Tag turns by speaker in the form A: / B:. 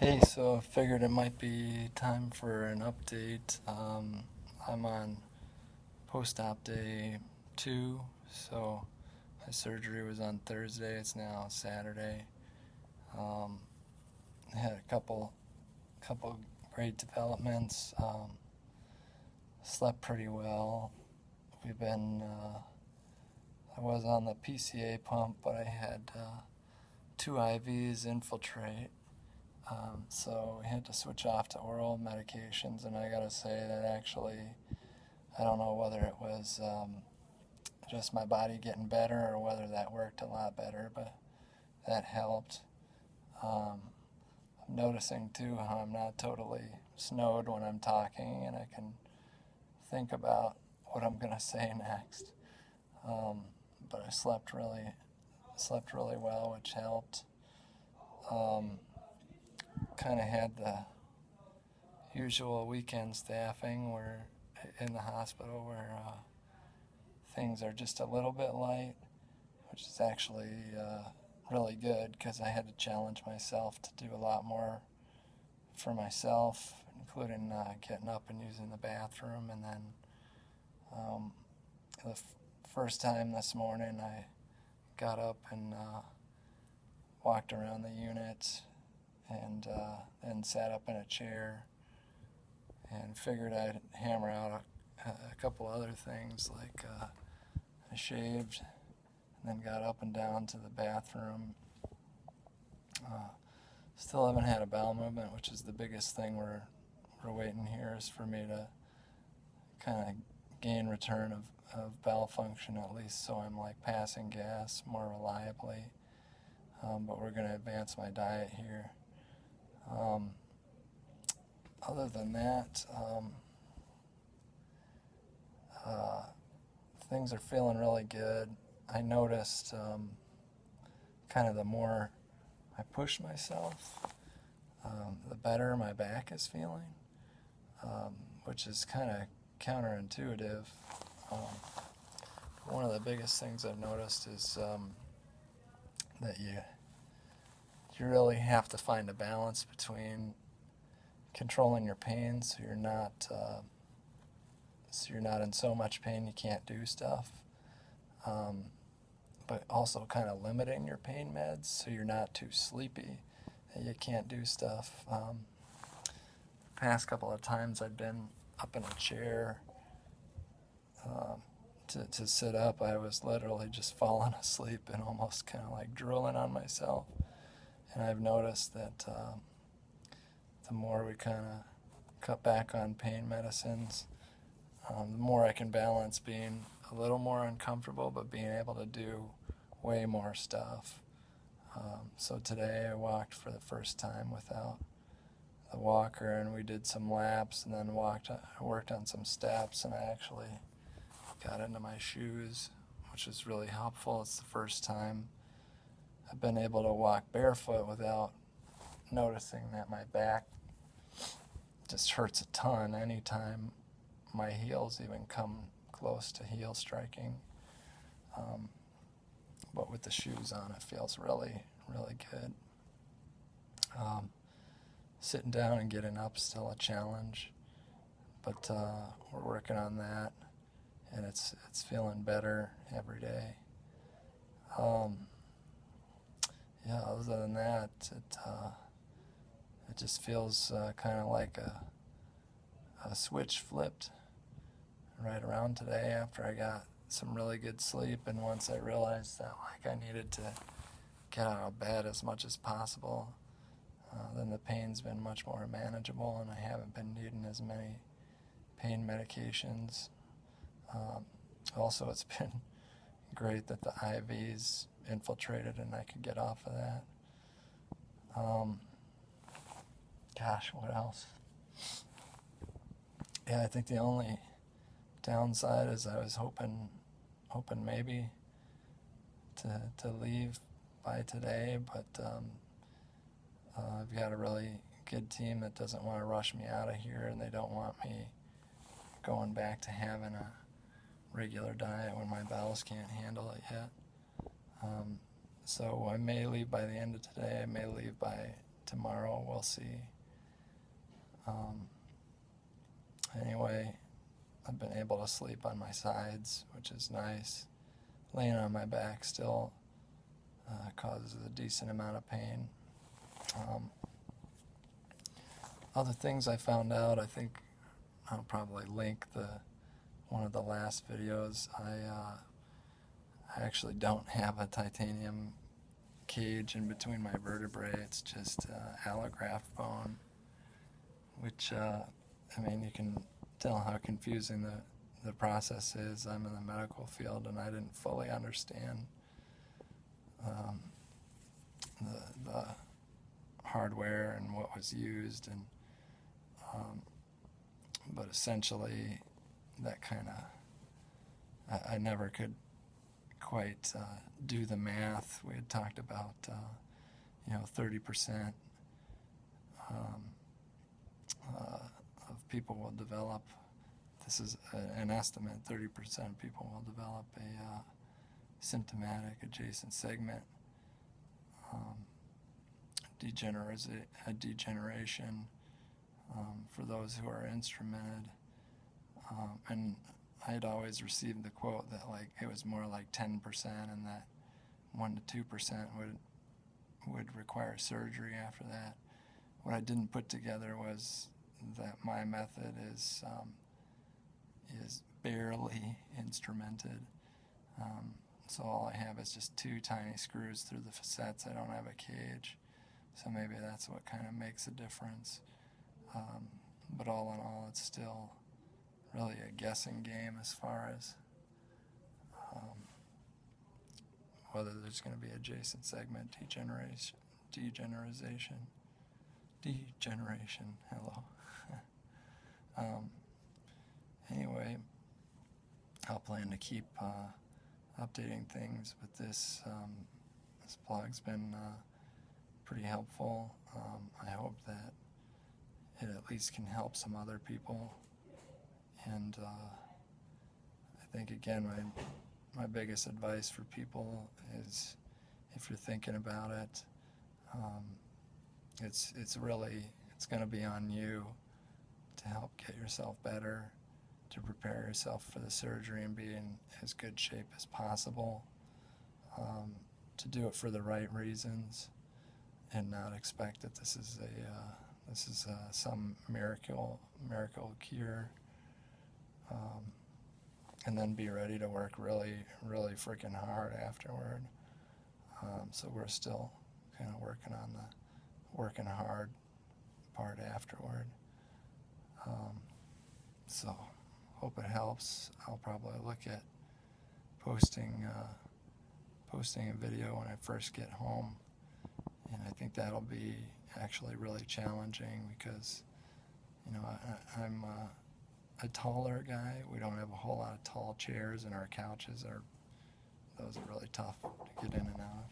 A: Hey, so I figured it might be time for an update. I'm on post-op day 2, so my surgery was on Thursday. It's now Saturday. Um, I had a couple great developments. Slept pretty well. We've been. I was on the PCA pump, but I had 2 IVs infiltrate. So we had to switch off to oral medications, and I gotta say that actually, I don't know whether it was just my body getting better or whether that worked a lot better, but that helped. Um, I'm noticing too how I'm not totally snowed when I'm talking, and I can think about what I'm gonna say next. Um, but I slept really well, which helped. Um, kind of had the usual weekend staffing where in the hospital where things are just a little bit light, which is actually really good because I had to challenge myself to do a lot more for myself, including getting up and using the bathroom. And then um, the first time this morning, I got up and walked around the unit and sat up in a chair and figured I'd hammer out a couple other things like I shaved and then got up and down to the bathroom. Still haven't had a bowel movement, which is the biggest thing we're waiting here is for me to kind of gain return of bowel function at least, so I'm like passing gas more reliably. But we're going to advance my diet here. Other than that, things are feeling really good. I noticed kind of the more I push myself, the better my back is feeling, which is kind of counterintuitive. One of the biggest things I've noticed is that you really have to find a balance between controlling your pain so you're not in so much pain you can't do stuff, but also kind of limiting your pain meds so you're not too sleepy that you can't do stuff. Past couple of times I've been up in a chair to sit up, I was literally just falling asleep and almost kind of like drooling on myself. And I've noticed that the more we kind of cut back on pain medicines, the more I can balance being a little more uncomfortable but being able to do way more stuff. So today I walked for the first time without the walker, and we did some laps and then worked on some steps, and I actually got into my shoes, which is really helpful. It's the first time I've been able to walk barefoot without noticing that my back just hurts a ton anytime my heels even come close to heel striking. But with the shoes on, it feels really, really good. Sitting down and getting up is still a challenge, but we're working on that, and it's feeling better every day. Yeah, other than that, it just feels kind of like a switch flipped right around today after I got some really good sleep, and once I realized that like I needed to get out of bed as much as possible, then the pain's been much more manageable, and I haven't been needing as many pain medications. Also, it's been great that the IVs infiltrated and I could get off of that. Gosh, what else? Yeah, I think the only downside is I was hoping maybe to leave by today, but I've got a really good team that doesn't want to rush me out of here, and they don't want me going back to having a regular diet when my bowels can't handle it yet. So I may leave by the end of today. I may leave by tomorrow we'll see. Anyway, I've been able to sleep on my sides, which is nice. Laying on my back still causes a decent amount of pain. Other things I found out, I think I'll probably link one of the last videos. I actually don't have a titanium cage in between my vertebrae. It's just allograft bone, which I mean, you can tell how confusing the process is. I'm in the medical field and I didn't fully understand the hardware and what was used, and but essentially that kind of, I never could quite do the math. We had talked about 30% of people will develop, this is an estimate, 30% of people will develop a symptomatic adjacent segment degeneration for those who are instrumented. And I had always received the quote that it was more like 10%, and that 1 to 2% would require surgery after that. What I didn't put together was that my method is barely instrumented. So all I have is just 2 tiny screws through the facets. I don't have a cage, so maybe that's what kind of makes a difference. But all in all, it's still really a guessing game as far as whether there's going to be adjacent segment degeneration. Hello. Anyway, I'll plan to keep updating things with this. This blog's been pretty helpful. I hope that it at least can help some other people. And I think, again, my biggest advice for people is, if you're thinking about it, it's going to be on you to help get yourself better, to prepare yourself for the surgery and be in as good shape as possible, to do it for the right reasons, and not expect that this is some miracle cure, and then be ready to work really, really freaking hard afterward. So we're still kind of working on the working hard part afterward. So hope it helps. I'll probably look at posting a video when I first get home, and I think that'll be actually really challenging because I'm a taller guy. We don't have a whole lot of tall chairs, and our couches those are really tough to get in and out of.